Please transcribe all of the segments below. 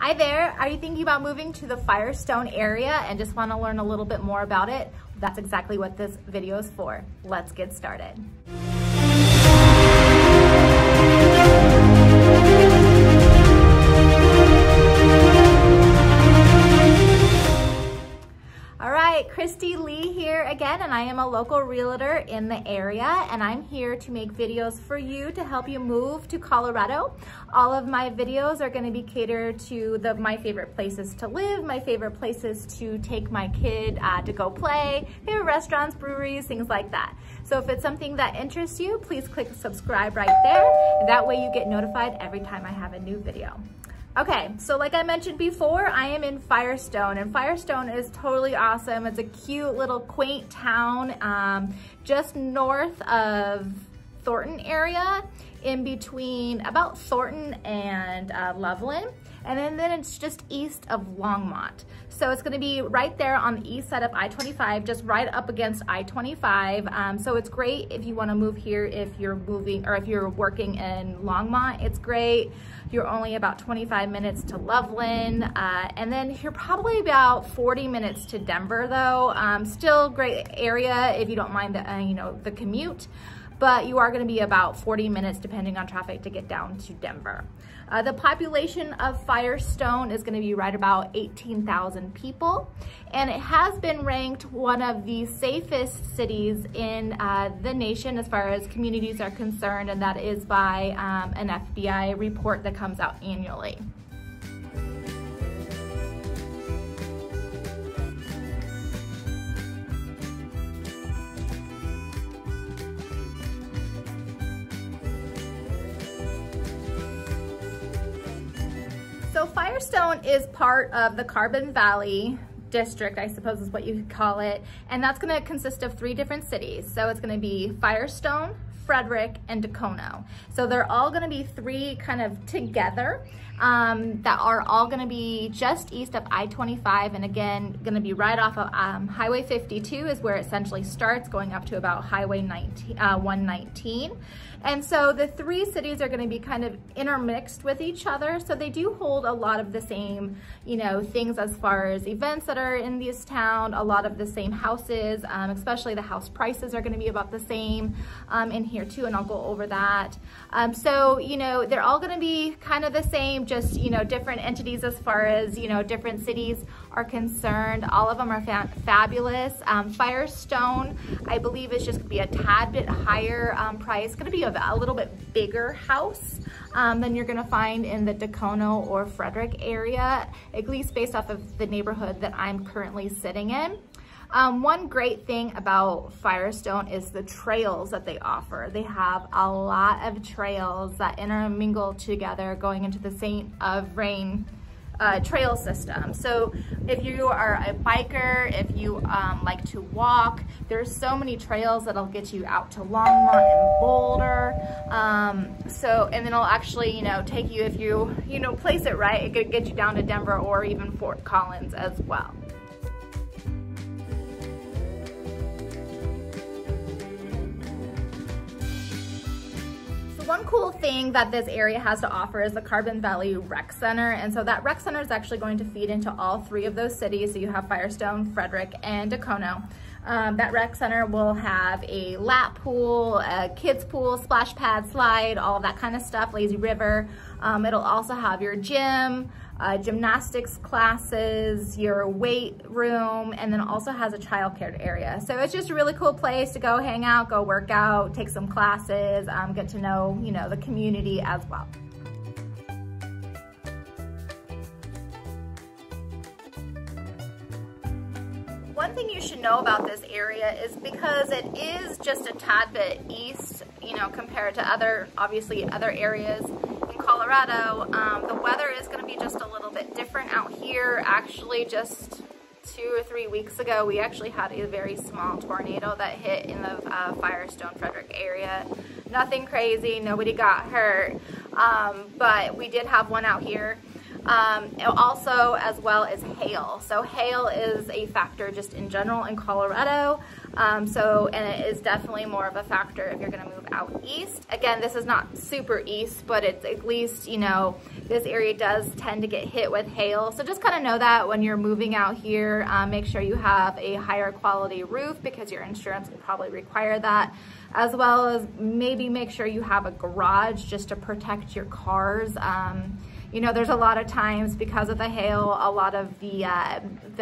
Hi there, are you thinking about moving to the Firestone area and just want to learn a little bit more about it? That's exactly what this video is for. Let's get started. Christy Lee here again, and I am a local realtor in the area, and I'm here to make videos for you to help you move to Colorado. All of my videos are going to be catered to my favorite places to live, my favorite places to take my kid to go play, favorite restaurants, breweries, things like that. So if it's something that interests you, please click subscribe right there, and that way you get notified every time I have a new video. Okay, so like I mentioned before, I am in Firestone, and Firestone is totally awesome. It's a cute little quaint town just north of Thornton area, in between about Thornton and Loveland. And then it's just east of Longmont. So it's gonna be right there on the east side of I-25, just right up against I-25. So it's great if you wanna move here, if you're moving, or if you're working in Longmont, it's great. You're only about 25 minutes to Loveland. And then you're probably about 40 minutes to Denver though. Still great area if you don't mind the commute. But you are going to be about 40 minutes depending on traffic to get down to Denver. The population of Firestone is going to be right about 18,000 people, and it has been ranked one of the safest cities in the nation as far as communities are concerned, and that is by an FBI report that comes out annually. So Firestone is part of the Carbon Valley district, I suppose is what you could call it, and that's going to consist of 3 different cities. So it's going to be Firestone, Frederick, and Dacono. So they're all going to be 3 kind of together that are all going to be just east of I-25, and again going to be right off of Highway 52 is where it essentially starts, going up to about Highway 119. And so the 3 cities are going to be kind of intermixed with each other, so they do hold a lot of the same, things as far as events that are in this town, a lot of the same houses, especially the house prices are going to be about the same in here too, and I'll go over that. So, they're all going to be kind of the same, just, different entities as far as, different cities are concerned. All of them are fabulous. Firestone, I believe, is just going to be a tad bit higher price. It's going to be a little bit bigger house than you're going to find in the Dacono or Frederick area, at least based off of the neighborhood that I'm currently sitting in. One great thing about Firestone is the trails that they offer. They have a lot of trails that intermingle together going into the St. Vrain trail system. So if you are a biker, if you like to walk, there's so many trails that'll get you out to Longmont and Boulder. And then it'll actually, take you, if you, place it right, it could get you down to Denver or even Fort Collins as well. One cool thing that this area has to offer is the Carbon Valley Rec Center, and so that rec center is actually going to feed into all 3 of those cities. So you have Firestone, Frederick, and Dacono. That rec center will have a lap pool, a kids pool, splash pad, slide, all of that kind of stuff, lazy river. It'll also have your gym, gymnastics classes, your weight room, and then also has a childcare area. So it's just a really cool place to go hang out, go work out, take some classes, get to know, the community as well. One thing you should know about this area is because it is just a tad bit east, compared to other areas in Colorado, the weather is going to be just a little bit different out here. Actually, just 2 or 3 weeks ago, we actually had a very small tornado that hit in the Firestone, Frederick area. Nothing crazy, nobody got hurt, but we did have one out here. Also, as well as hail. So hail is a factor just in general in Colorado. And it is definitely more of a factor if you're gonna move out east. Again, this is not super east, but it's at least, you know, this area does tend to get hit with hail. So just kind of know that when you're moving out here, make sure you have a higher quality roof because your insurance will probably require that, as well as maybe make sure you have a garage just to protect your cars. You know, there's a lot of times because of the hail, a lot of the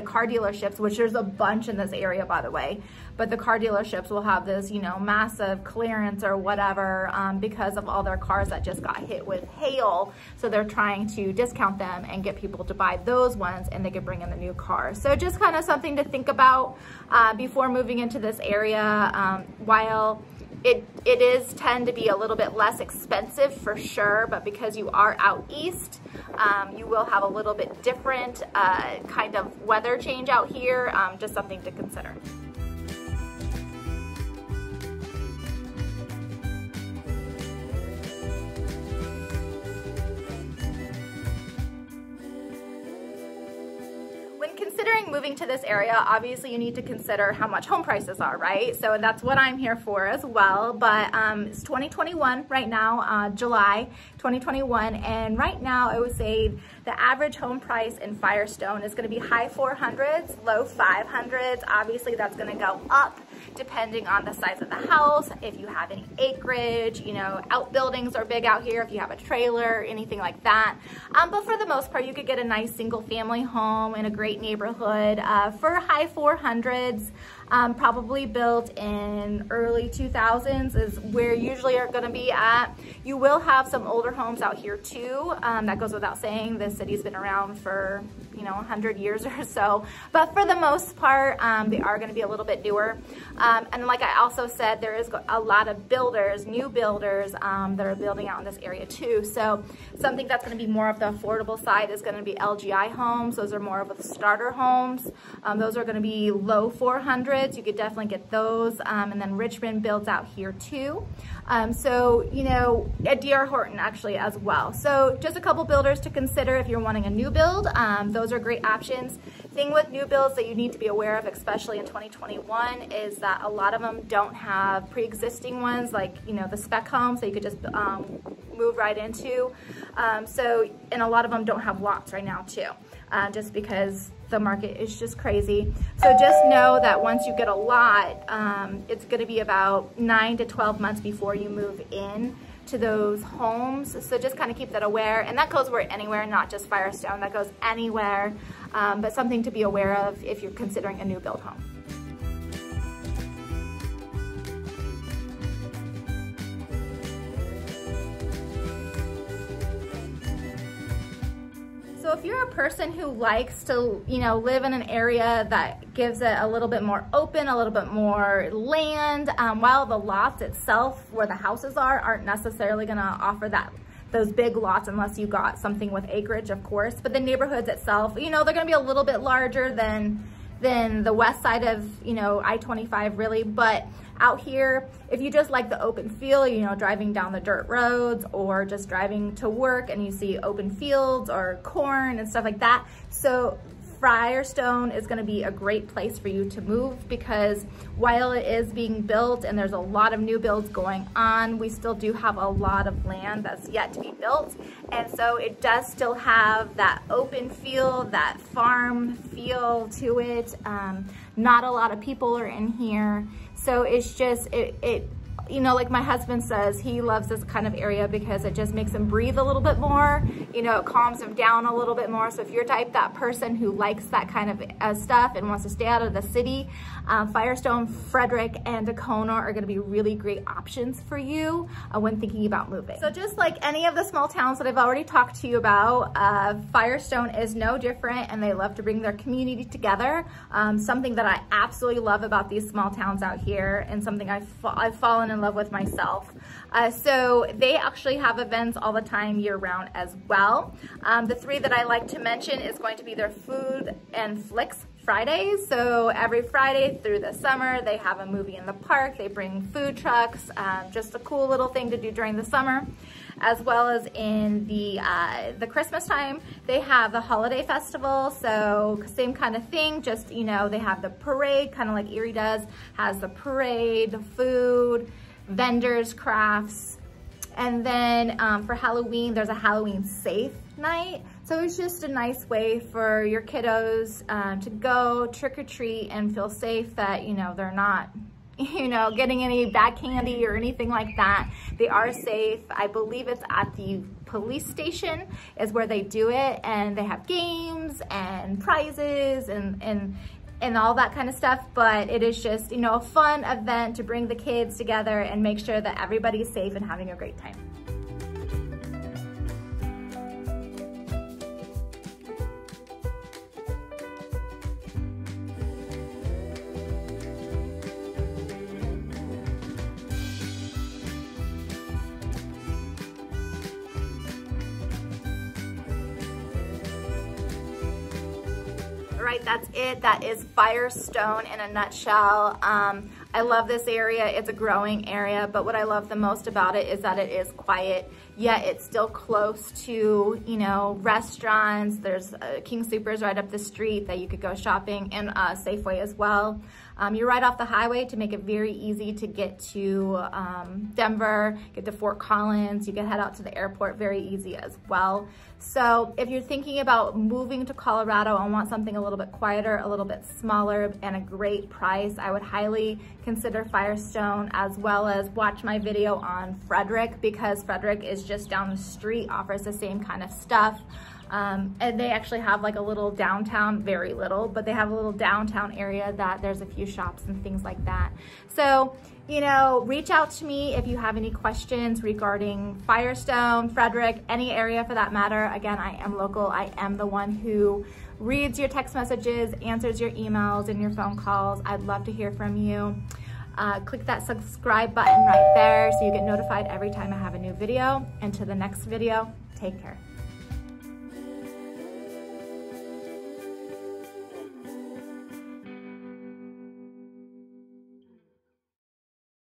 car dealerships, which there's a bunch in this area, by the way, but the car dealerships will have this, you know, massive clearance or whatever because of all their cars that just got hit with hail. So they're trying to discount them and get people to buy those ones, and they could bring in the new cars. So just kind of something to think about before moving into this area. While it is tend to be a little bit less expensive for sure, but because you are out east, you will have a little bit different kind of weather change out here, just something to consider. Considering moving to this area, obviously you need to consider how much home prices are, right? So that's what I'm here for as well. But it's 2021 right now, July 2021, and right now I would say the average home price in Firestone is going to be high 400s, low 500s. Obviously that's going to go up depending on the size of the house, if you have any acreage, you know, outbuildings are big out here, if you have a trailer, anything like that. But for the most part, you could get a nice single family home in a great neighborhood for high 400s. Probably built in early 2000s is where usually are going to be at. You will have some older homes out here too. That goes without saying. This city's been around for, you know, 100 years or so. But for the most part, they are going to be a little bit newer. And like I also said, there is a lot of builders, new builders that are building out in this area too. So something that's going to be more of the affordable side is going to be LGI homes. Those are more of the starter homes. Those are going to be low 400s. You could definitely get those. And then Richmond builds out here too. So, you know, at DR Horton actually as well. So just a couple builders to consider if you're wanting a new build. Those are great options. Thing with new builds that you need to be aware of, especially in 2021, is that a lot of them don't have pre-existing ones, like, you know, the spec homes that you could just move right into. And a lot of them don't have lots right now too, just because the market is just crazy. So just know that once you get a lot, it's going to be about 9 to 12 months before you move in to those homes. So just kind of keep that aware. And that goes anywhere, not just Firestone, that goes anywhere. But something to be aware of if you're considering a new build home. So if you're a person who likes to, you know, live in an area that gives it a little bit more open, a little bit more land, while the lots itself where the houses aren't necessarily going to offer those big lots unless you got something with acreage, of course. But the neighborhoods itself, you know, they're going to be a little bit larger than the west side of, you know, I-25 really. But out here, if you just like the open feel, you know, driving down the dirt roads or just driving to work and you see open fields or corn and stuff like that. So Firestone is going to be a great place for you to move, because while it is being built and there's a lot of new builds going on, we still do have a lot of land that's yet to be built. And so it does still have that open feel, that farm feel to it. Not a lot of people are in here. So it's just, you know, like my husband says, he loves this kind of area because it just makes him breathe a little bit more. You know, it calms him down a little bit more. So if you're that person who likes that kind of stuff and wants to stay out of the city, Firestone, Frederick, and Tacona are going to be really great options for you when thinking about moving. So just like any of the small towns that I've already talked to you about, Firestone is no different, and they love to bring their community together. Something that I absolutely love about these small towns out here, and something I've fallen in love with myself. So they actually have events all the time year round as well. The three that I like to mention is going to be their Food and Flicks Fridays. So every Friday through the summer, they have a movie in the park. They bring food trucks, just a cool little thing to do during the summer. as well as in the Christmas time, they have the holiday festival. So same kind of thing, just, you know, they have the parade, kind of like Erie does, has the parade, the food, vendors, crafts. And then for Halloween, there's a Halloween safe night. So it's just a nice way for your kiddos to go trick or treat and feel safe that, you know, they're not, you know, getting any bad candy or anything like that. They are safe. I believe it's at the police station is where they do it, and they have games and prizes and all that kind of stuff. But it is just, you know, a fun event to bring the kids together and make sure that everybody's safe and having a great time. All right, that's it. That is Firestone in a nutshell. I love this area. It's a growing area, but what I love the most about it is that it is quiet, yet it's still close to, you know, restaurants. There's King Soopers right up the street that you could go shopping, and Safeway as well. You're right off the highway to make it very easy to get to Denver, get to Fort Collins. You can head out to the airport very easy as well. So if you're thinking about moving to Colorado and want something a little bit quieter, a little bit smaller, and a great price, I would highly consider Firestone, as well as watch my video on Frederick, because Frederick is just down the street, offers the same kind of stuff. And they actually have like a little downtown, very little, but they have a little downtown area that there's a few shops and things like that. So, you know, reach out to me if you have any questions regarding Firestone, Frederick, any area for that matter. Again, I am local. I am the one who reads your text messages, answers your emails and your phone calls. I'd love to hear from you. Click that subscribe button right there so you get notified every time I have a new video. And to the next video, take care.